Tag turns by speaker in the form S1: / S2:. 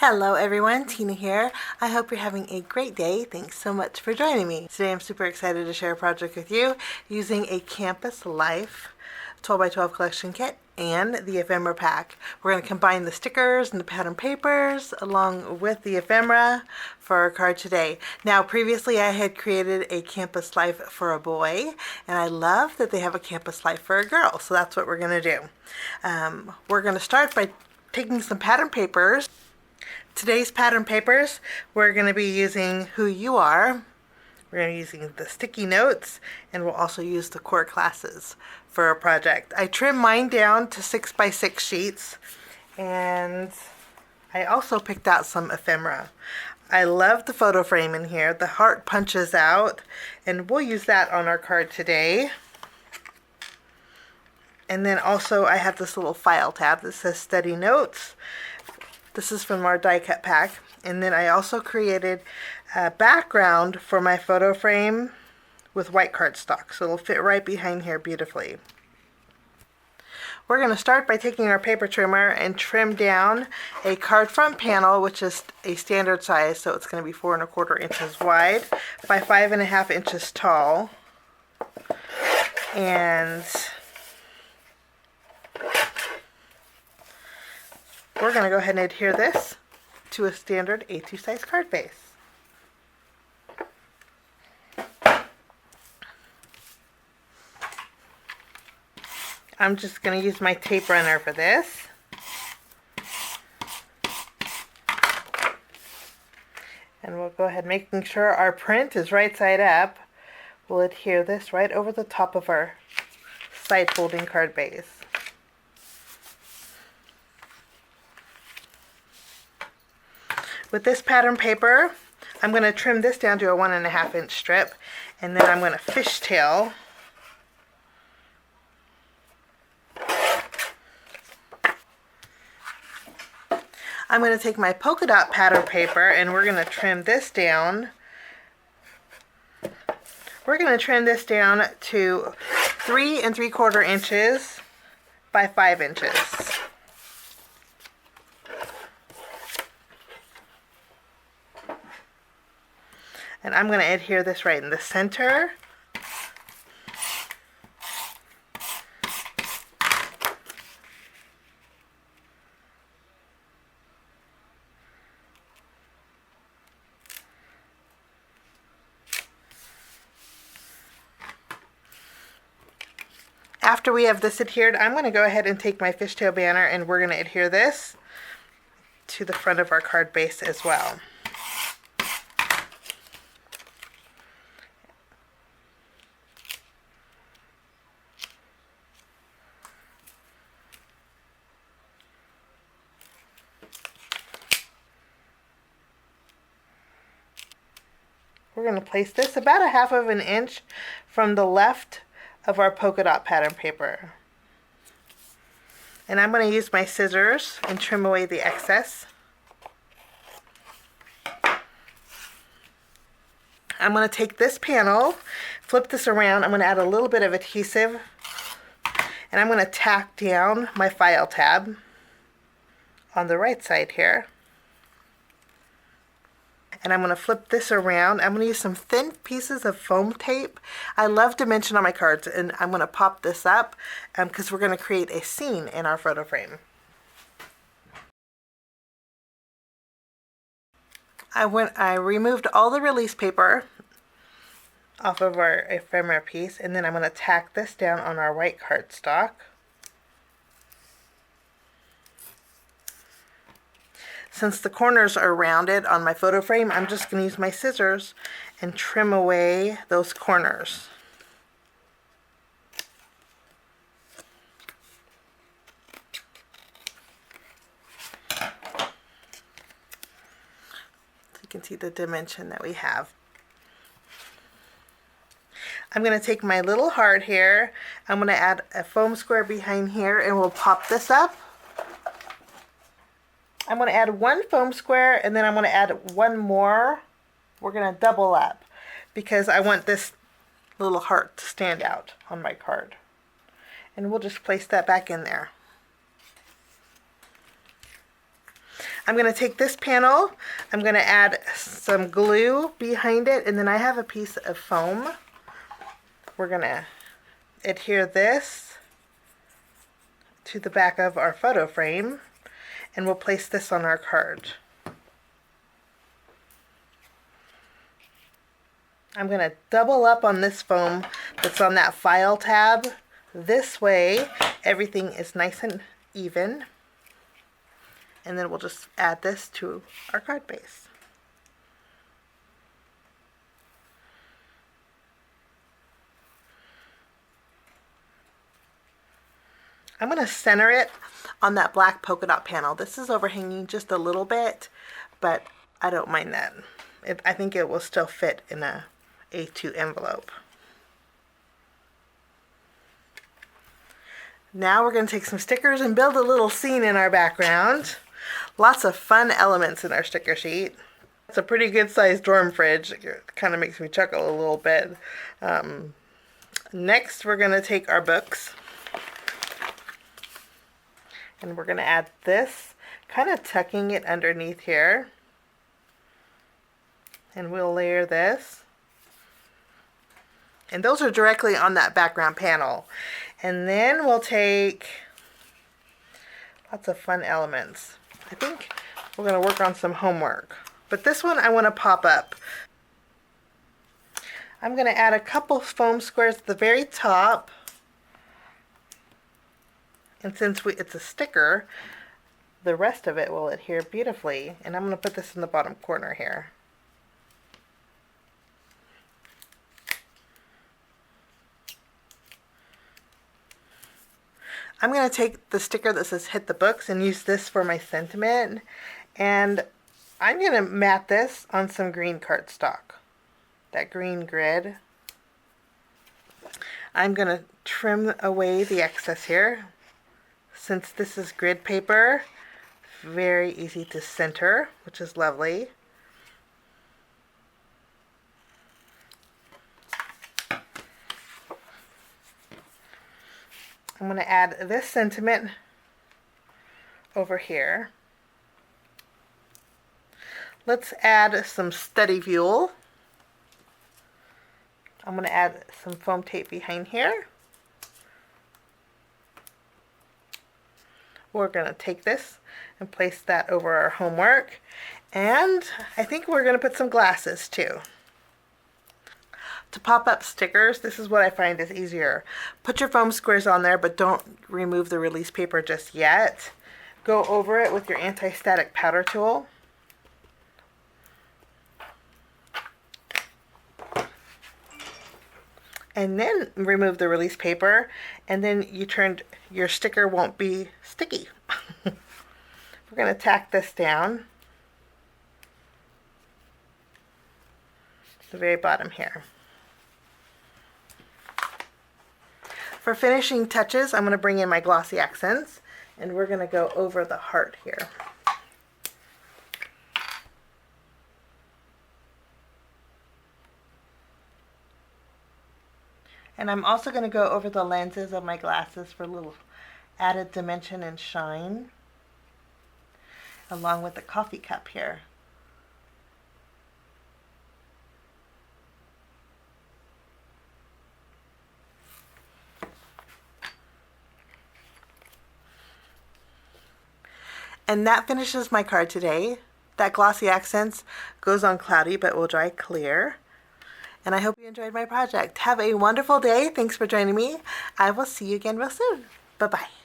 S1: Hello everyone, Tina here. I hope you're having a great day. Thanks so much for joining me. Today I'm super excited to share a project with you using a Campus Life 12x12 collection kit and the ephemera pack. We're going to combine the stickers and the pattern papers along with the ephemera for our card today. Now previously I had created a Campus Life for a boy, and I love that they have a Campus Life for a girl, so that's what we're going to do. We're going to start by taking some pattern papers. Today's pattern papers, we're going to be using Who You Are. We're going to be using the sticky notes, and we'll also use the core classes for our project. I trimmed mine down to 6x6 sheets, and I also picked out some ephemera. I love the photo frame in here. The heart punches out, and we'll use that on our card today. And then also I have this little file tab that says Study Notes. This is from our die cut pack. And then I also created a background for my photo frame with white cardstock, so it'll fit right behind here beautifully. We're going to start by taking our paper trimmer and trim down a card front panel, which is a standard size, so it's going to be 4 1/4 inches wide by 5 1/2 inches tall. And we're going to go ahead and adhere this to a standard A2 size card base. I'm just going to use my tape runner for this. And we'll go ahead making sure our print is right side up. We'll adhere this right over the top of our side folding card base. With this pattern paper, I'm going to trim this down to a 1 1/2 inch strip, and then I'm going to fishtail I'm going to take my polka dot pattern paper and we're going to trim this down. We're going to trim this down to 3 3/4 inches by 5 inches. And I'm going to adhere this right in the center. After we have this adhered, I'm going to go ahead and take my fishtail banner and we're going to adhere this to the front of our card base as well. We're going to place this about a 1/2 inch from the left of our polka dot pattern paper. And I'm going to use my scissors and trim away the excess. I'm going to take this panel, flip this around, I'm going to add a little bit of adhesive, and I'm going to tack down my file tab on the right side here. And I'm going to flip this around. I'm going to use some thin pieces of foam tape. I love dimension on my cards, and I'm going to pop this up because we're going to create a scene in our photo frame. I removed all the release paper off of our ephemera piece, and then I'm going to tack this down on our white cardstock. Since the corners are rounded on my photo frame, I'm just going to use my scissors and trim away those corners. So you can see the dimension that we have. I'm going to take my little heart here, I'm going to add a foam square behind here, and we'll pop this up. I'm going to add 1 foam square, and then I'm going to add 1 more. We're going to double up because I want this little heart to stand out on my card. And we'll just place that back in there. I'm going to take this panel, I'm going to add some glue behind it, and then I have a piece of foam. We're going to adhere this to the back of our photo frame, and we'll place this on our card. I'm going to double up on this foam that's on that file tab. This way everything is nice and even. And then we'll just add this to our card base. I'm going to center it on that black polka dot panel. This is overhanging just a little bit, but I don't mind that. I think it will still fit in a A2 envelope. Now we're going to take some stickers and build a little scene in our background. Lots of fun elements in our sticker sheet. It's a pretty good sized dorm fridge. It kind of makes me chuckle a little bit. Next we're going to take our books and we're going to add this, kind of tucking it underneath here. And we'll layer this. And those are directly on that background panel. And then we'll take lots of fun elements. I think we're going to work on some homework. But this one I want to pop up. I'm going to add a couple foam squares at the very top. And since it's a sticker, the rest of it will adhere beautifully. And I'm going to put this in the bottom corner here. I'm going to take the sticker that says hit the books and use this for my sentiment, and I'm going to mat this on some green cardstock, that green grid. I'm going to trim away the excess here. Since this is grid paper, very easy to center, which is lovely. I'm going to add this sentiment over here. Let's add some study fuel. I'm going to add some foam tape behind here. We're going to take this and place that over our homework. And I think we're going to put some glasses too. To pop up stickers, this is what I find is easier. Put your foam squares on there, but don't remove the release paper just yet. Go over it with your anti-static powder tool. And then remove the release paper, and then your sticker won't be sticky. We're going to tack this down to the very bottom here. For finishing touches, I'm going to bring in my Glossy Accents, and we're going to go over the heart here. And I'm also going to go over the lenses of my glasses for a little added dimension and shine, along with the coffee cup here. And that finishes my card today. That Glossy Accents goes on cloudy but will dry clear. And I hope you enjoyed my project. Have a wonderful day. Thanks for joining me. I will see you again real soon. Bye-bye.